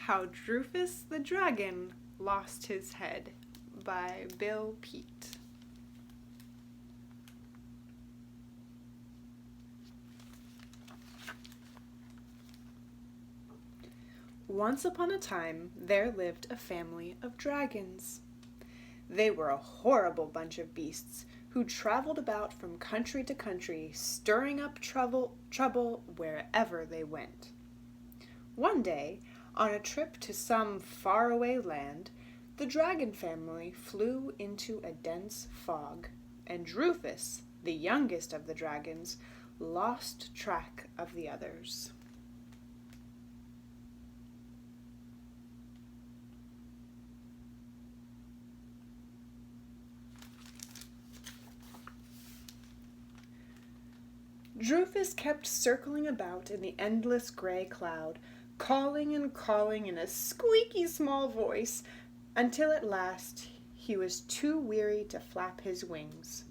How Droofus the Dragon Lost His Head by Bill Peet. Once upon a time, there lived a family of dragons. They were a horrible bunch of beasts who traveled about from country to country, stirring up trouble wherever they went. One day, on a trip to some faraway land, the dragon family flew into a dense fog, and Droofus, the youngest of the dragons, lost track of the others. Droofus kept circling about in the endless gray cloud, calling and calling in a squeaky small voice, until at last he was too weary to flap his wings.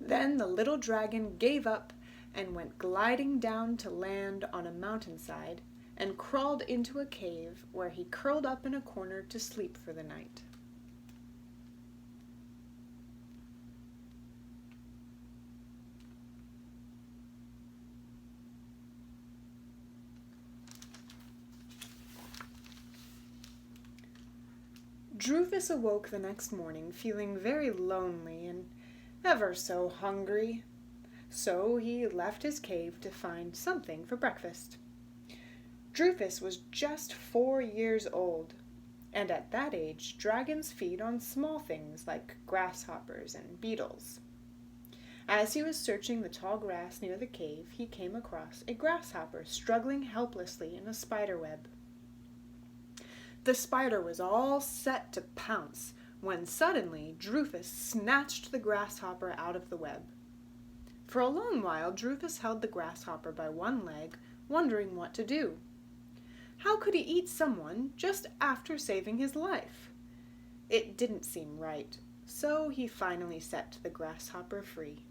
Then the little dragon gave up and went gliding down to land on a mountainside and crawled into a cave where he curled up in a corner to sleep for the night. Droofus awoke the next morning feeling very lonely and ever so hungry, so he left his cave to find something for breakfast. Droofus was just 4 years old, and at that age dragons feed on small things like grasshoppers and beetles. As he was searching the tall grass near the cave, he came across a grasshopper struggling helplessly in a spider web. The spider was all set to pounce when suddenly Droofus snatched the grasshopper out of the web. For a long while, Droofus held the grasshopper by one leg, wondering what to do. How could he eat someone just after saving his life? It didn't seem right, so he finally set the grasshopper free.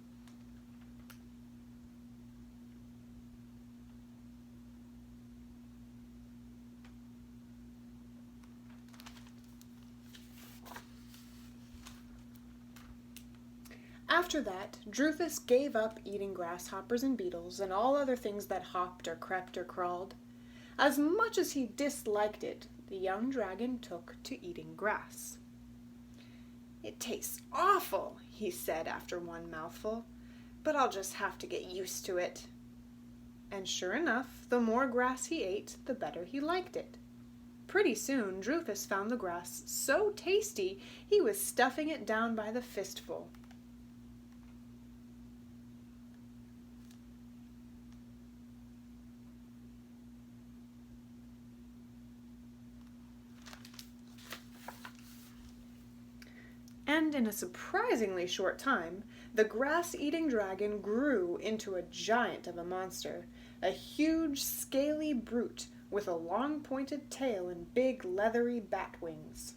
After that, Droofus gave up eating grasshoppers and beetles and all other things that hopped or crept or crawled. As much as he disliked it, the young dragon took to eating grass. "It tastes awful," he said after one mouthful, "but I'll just have to get used to it." And sure enough, the more grass he ate, the better he liked it. Pretty soon, Droofus found the grass so tasty he was stuffing it down by the fistful. And in a surprisingly short time, the grass-eating dragon grew into a giant of a monster, a huge, scaly brute with a long pointed tail and big, leathery bat wings.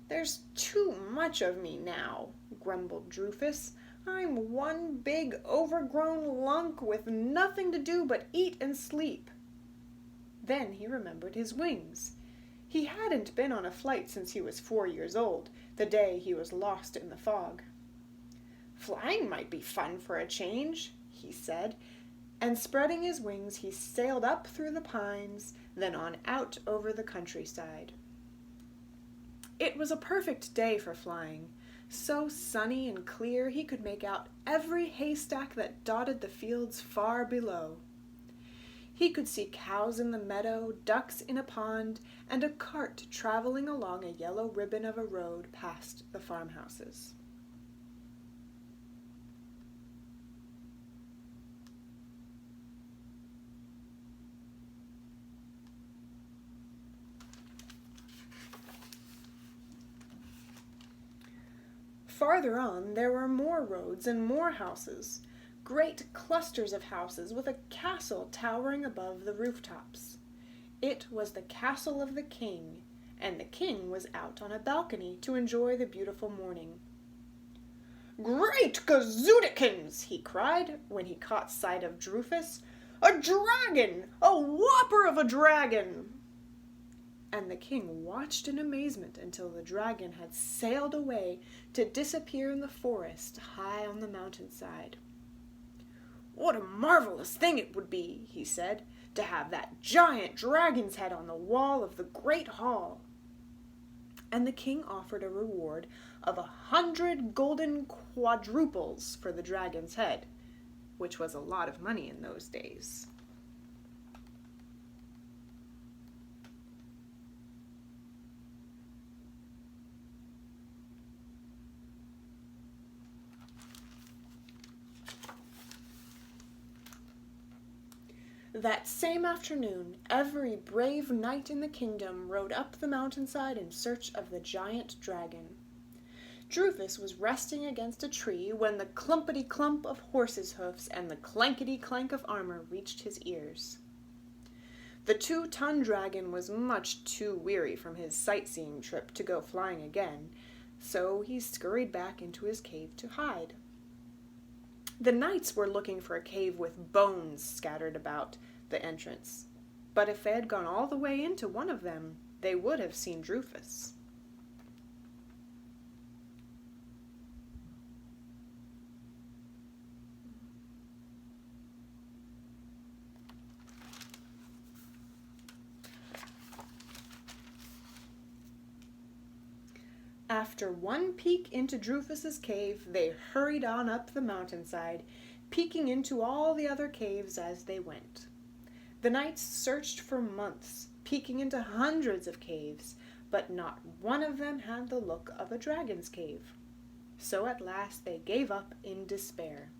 "There's too much of me now," grumbled Droofus. "I'm one big, overgrown lunk with nothing to do but eat and sleep." Then he remembered his wings. He hadn't been on a flight since he was 4 years old, the day he was lost in the fog. "Flying might be fun for a change," he said, and spreading his wings he sailed up through the pines, then on out over the countryside. It was a perfect day for flying, so sunny and clear he could make out every haystack that dotted the fields far below. He could see cows in the meadow, ducks in a pond, and a cart traveling along a yellow ribbon of a road past the farmhouses. Farther on, there were more roads and more houses. Great clusters of houses with a castle towering above the rooftops. It was the castle of the king, and the king was out on a balcony to enjoy the beautiful morning. "Great gazoodikins!" he cried when he caught sight of Droofus. "A dragon! A whopper of a dragon!" and the king watched in amazement until the dragon had sailed away to disappear in the forest high on the mountainside. "What a marvelous thing it would be," he said, "to have that giant dragon's head on the wall of the great hall." And the king offered a reward of 100 golden quadruples for the dragon's head, which was a lot of money in those days. That same afternoon, every brave knight in the kingdom rode up the mountainside in search of the giant dragon. Droofus was resting against a tree when the clumpety-clump of horses' hoofs and the clankety-clank of armor reached his ears. The 2-ton dragon was much too weary from his sightseeing trip to go flying again, so he scurried back into his cave to hide. The knights were looking for a cave with bones scattered about the entrance, but if they had gone all the way into one of them, they would have seen Droofus. After one peek into Droofus's cave, they hurried on up the mountainside, peeking into all the other caves as they went. The knights searched for months, peeking into hundreds of caves, but not one of them had the look of a dragon's cave. So at last they gave up in despair.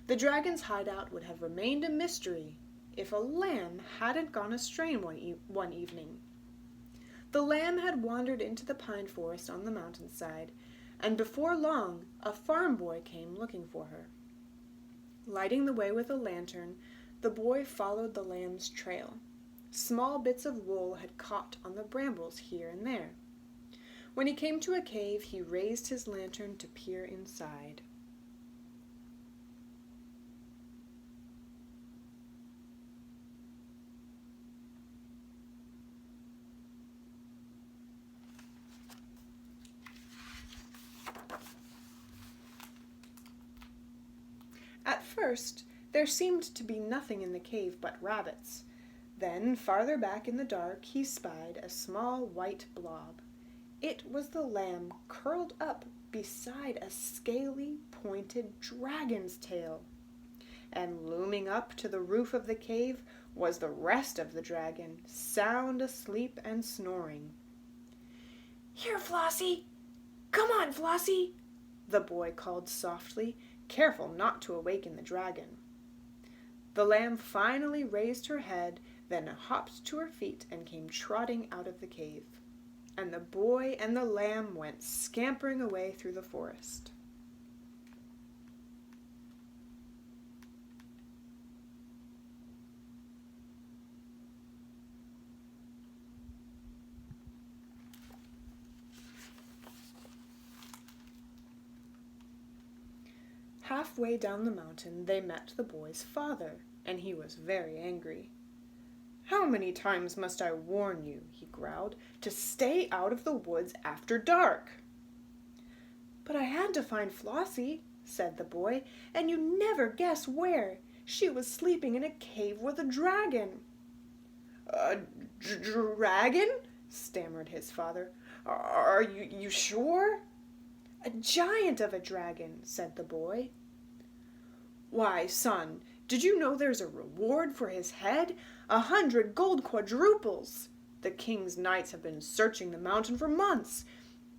The dragon's hideout would have remained a mystery if a lamb hadn't gone astray one evening. The lamb had wandered into the pine forest on the mountainside, and before long a farm boy came looking for her. Lighting the way with a lantern, the boy followed the lamb's trail. Small bits of wool had caught on the brambles here and there. When he came to a cave, he raised his lantern to peer inside. At first, there seemed to be nothing in the cave but rabbits. Then, farther back in the dark, he spied a small white blob. It was the lamb curled up beside a scaly, pointed dragon's tail. And looming up to the roof of the cave was the rest of the dragon, sound asleep and snoring. "Here, Flossie! Come on, Flossie!" the boy called softly, careful not to awaken the dragon. The lamb finally raised her head, then hopped to her feet and came trotting out of the cave. And the boy and the lamb went scampering away through the forest. Halfway down the mountain, they met the boy's father, and he was very angry. "How many times must I warn you," he growled, "to stay out of the woods after dark?" "But I had to find Flossie," said the boy, "and you never guess where. She was sleeping in a cave with a dragon." "A dragon?" stammered his father. "Are you sure?" "A giant of a dragon," said the boy. "Why, son, did you know there's a reward for his head? 100 gold quadruples! The king's knights have been searching the mountain for months.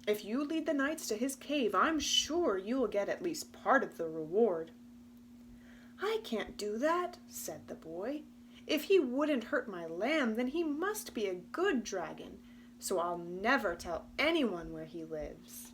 If you lead the knights to his cave, I'm sure you will get at least part of the reward." "I can't do that," said the boy. "If he wouldn't hurt my lamb, then he must be a good dragon, so I'll never tell anyone where he lives."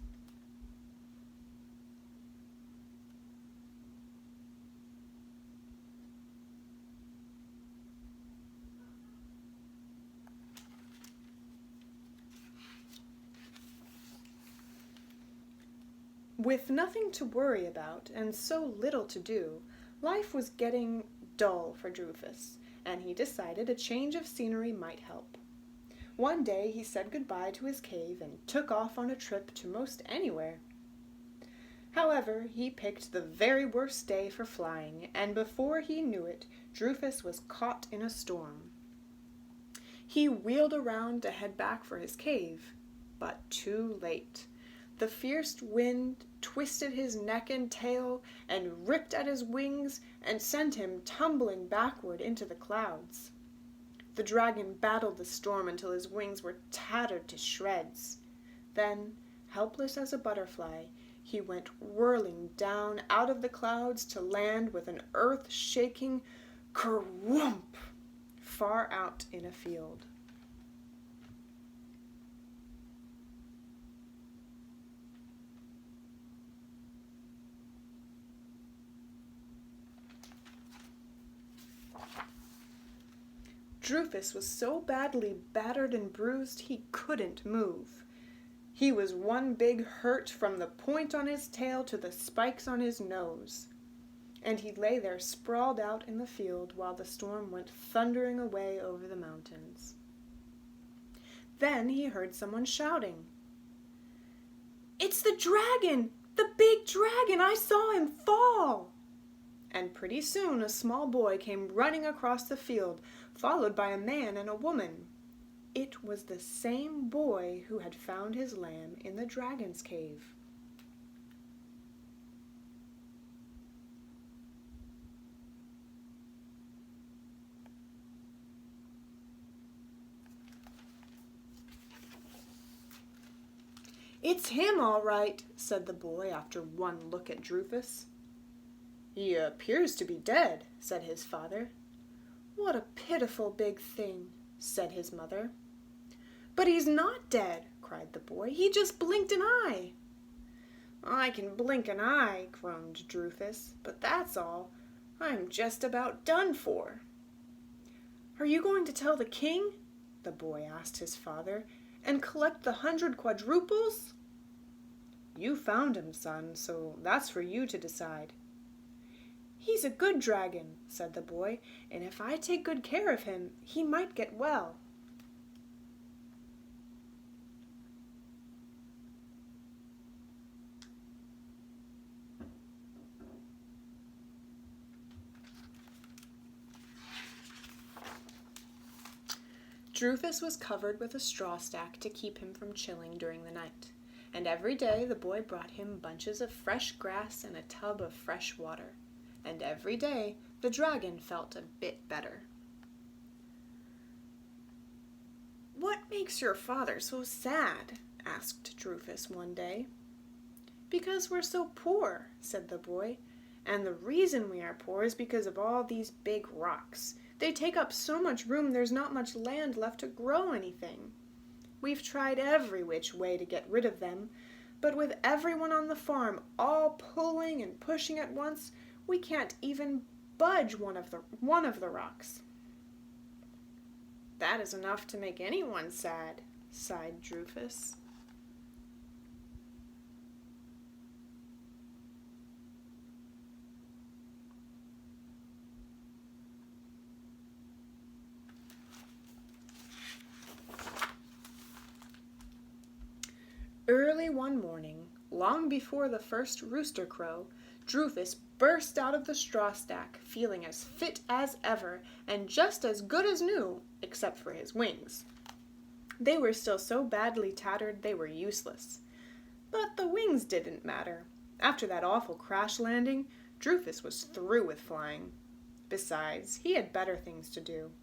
With nothing to worry about and so little to do, life was getting dull for Droofus, and he decided a change of scenery might help. One day he said goodbye to his cave and took off on a trip to most anywhere. However, he picked the very worst day for flying, and before he knew it, Droofus was caught in a storm. He wheeled around to head back for his cave, but too late. The fierce wind twisted his neck and tail and ripped at his wings and sent him tumbling backward into the clouds. The dragon battled the storm until his wings were tattered to shreds. Then, helpless as a butterfly, he went whirling down out of the clouds to land with an earth-shaking kerwhump far out in a field. Droofus was so badly battered and bruised he couldn't move. He was one big hurt from the point on his tail to the spikes on his nose. And he lay there sprawled out in the field while the storm went thundering away over the mountains. Then he heard someone shouting, "It's the dragon! The big dragon! I saw him fall!" And pretty soon a small boy came running across the field, followed by a man and a woman. It was the same boy who had found his lamb in the dragon's cave. "It's him, all right," said the boy after one look at Droofus. "He appears to be dead," said his father. "What a pitiful big thing," said his mother. "But he's not dead," cried the boy. "He just blinked an eye." "I can blink an eye," groaned Droofus, "but that's all. I'm just about done for." "Are you going to tell the king?" the boy asked his father, "and collect the 100 quadruples?" "You found him, son, so that's for you to decide." "He's a good dragon," said the boy, "and if I take good care of him, he might get well." Droofus was covered with a straw stack to keep him from chilling during the night, and every day the boy brought him bunches of fresh grass and a tub of fresh water, and every day the dragon felt a bit better. "What makes your father so sad?" asked Droofus one day. "Because we're so poor," said the boy, "and the reason we are poor is because of all these big rocks. They take up so much room there's not much land left to grow anything. We've tried every which way to get rid of them, but with everyone on the farm all pulling and pushing at once, we can't even budge one of the rocks." "That is enough to make anyone sad," sighed Droofus. Early one morning, long before the first rooster crow, Droofus burst out of the straw stack, feeling as fit as ever and just as good as new, except for his wings. They were still so badly tattered they were useless. But the wings didn't matter. After that awful crash landing, Droofus was through with flying. Besides, he had better things to do.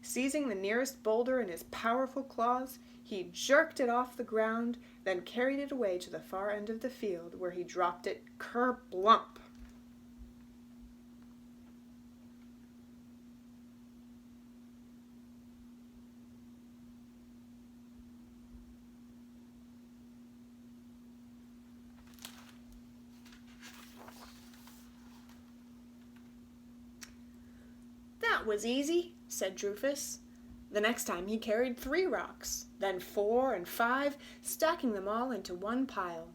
Seizing the nearest boulder in his powerful claws, he jerked it off the ground, then carried it away to the far end of the field, where he dropped it kerblump. "That was easy," said Droofus. The next time he carried 3 rocks, then 4 and 5, stacking them all into one pile.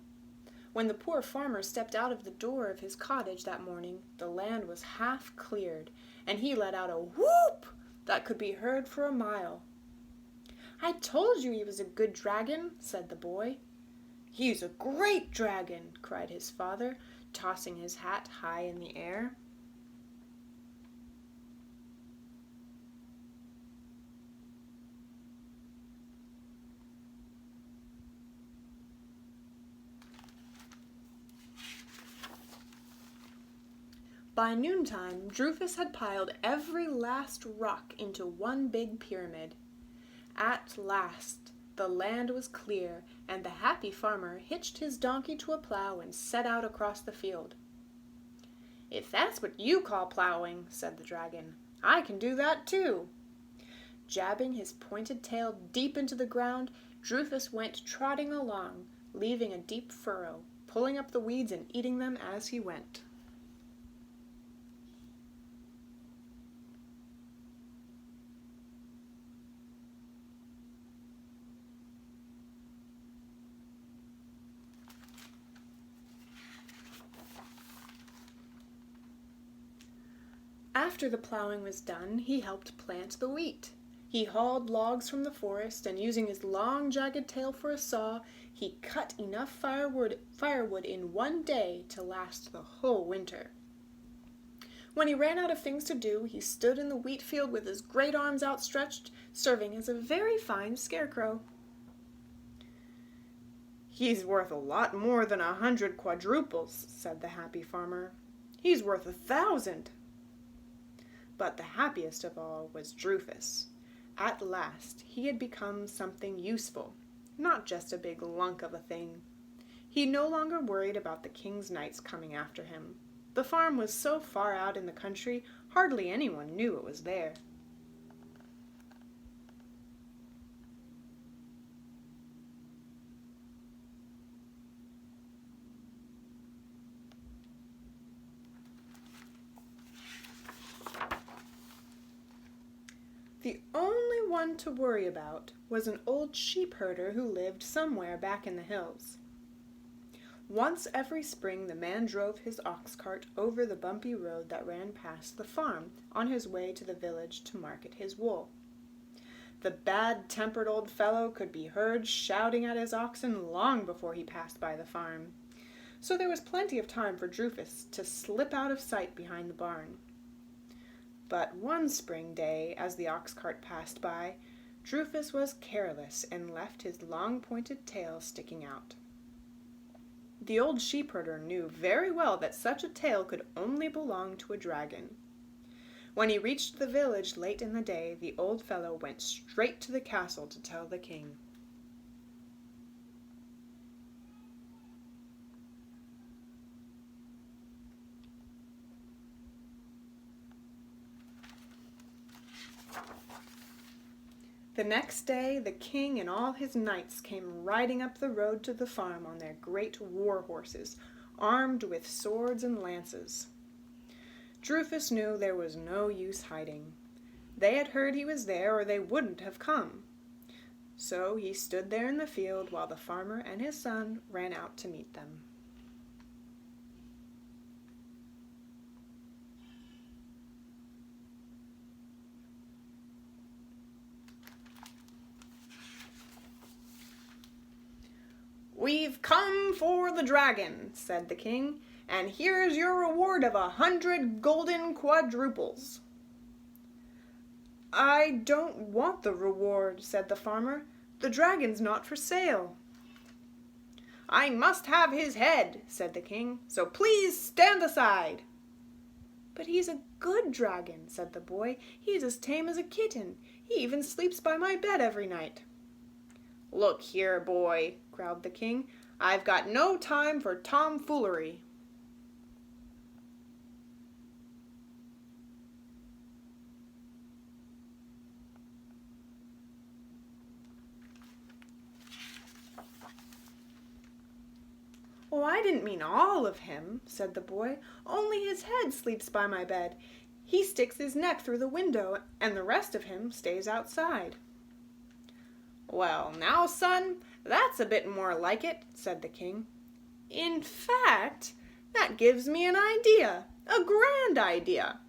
When the poor farmer stepped out of the door of his cottage that morning, the land was half cleared, and he let out a whoop that could be heard for a mile. "I "I told you he was a good dragon," said the boy. "He's a great dragon," cried his father, tossing his hat high in the air. By noontime, Droofus had piled every last rock into one big pyramid. At last, the land was clear, and the happy farmer hitched his donkey to a plow and set out across the field. "If that's what you call plowing," said the dragon, "I can do that too." Jabbing his pointed tail deep into the ground, Droofus went trotting along, leaving a deep furrow, pulling up the weeds and eating them as he went. After the plowing was done, he helped plant the wheat. He hauled logs from the forest, and using his long, jagged tail for a saw, he cut enough firewood in one day to last the whole winter. When he ran out of things to do, he stood in the wheat field with his great arms outstretched, serving as a very fine scarecrow. "He's worth a lot more than 100 quadruples," said the happy farmer. "He's worth 1,000. But the happiest of all was Droofus. At last he had become something useful, not just a big lunk of a thing. He no longer worried about the king's knights coming after him. The farm was so far out in the country, hardly anyone knew it was there. The only one to worry about was an old sheepherder who lived somewhere back in the hills. Once every spring the man drove his ox cart over the bumpy road that ran past the farm on his way to the village to market his wool. The bad-tempered old fellow could be heard shouting at his oxen long before he passed by the farm, so there was plenty of time for Droofus to slip out of sight behind the barn. But one spring day, as the ox cart passed by, Droofus was careless and left his long pointed tail sticking out. The old sheepherder knew very well that such a tail could only belong to a dragon. When he reached the village late in the day, the old fellow went straight to the castle to tell the king. The next day, the king and all his knights came riding up the road to the farm on their great war horses, armed with swords and lances. Droofus knew there was no use hiding. They had heard he was there, or they wouldn't have come. So he stood there in the field while the farmer and his son ran out to meet them. "We've come for the dragon," said the king, "and here's your reward of 100 golden quadruples." "I don't want the reward," said the farmer. "The dragon's not for sale." "I must have his head," said the king, "so please stand aside." "But he's a good dragon," said the boy. "He's as tame as a kitten. He even sleeps by my bed every night." "Look here, boy," growled the king, "I've got no time for tomfoolery." "Oh, I didn't mean all of him," said the boy. "Only his head sleeps by my bed. He sticks his neck through the window, and the rest of him stays outside." "Well, now, son, that's a bit more like it," said the king. "In fact, that gives me an idea, a grand idea.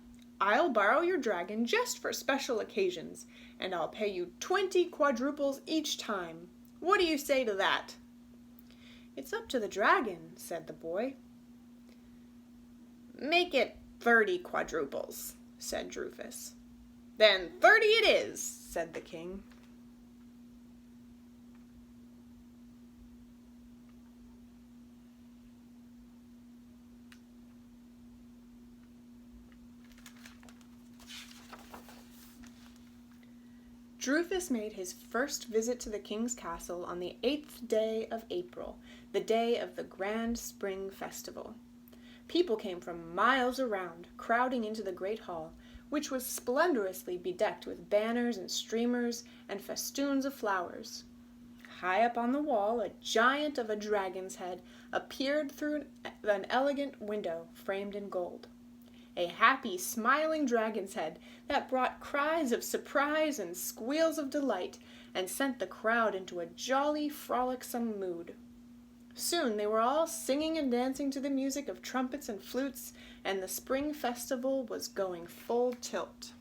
I'll borrow your dragon just for special occasions, and I'll pay you 20 quadruples each time. What do you say to that?" "It's up to the dragon," said the boy. "Make it 30 quadruples," said Droofus. "Then 30 it is," said the king. Droofus made his first visit to the king's castle on the 8th day of April, the day of the grand spring festival. People came from miles around, crowding into the great hall, which was splendorously bedecked with banners and streamers and festoons of flowers. High up on the wall, a giant of a dragon's head appeared through an elegant window framed in gold. A happy, smiling dragon's head that brought cries of surprise and squeals of delight and sent the crowd into a jolly, frolicsome mood. Soon they were all singing and dancing to the music of trumpets and flutes, and the spring festival was going full tilt.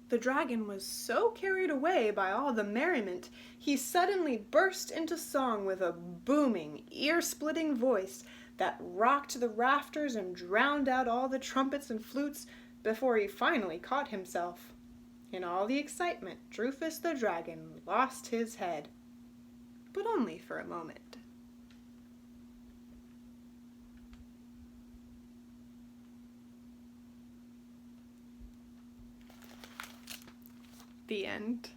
The dragon was so carried away by all the merriment, he suddenly burst into song with a booming, ear-splitting voice that rocked the rafters and drowned out all the trumpets and flutes before he finally caught himself. In all the excitement, Droofus the dragon lost his head, but only for a moment. The end.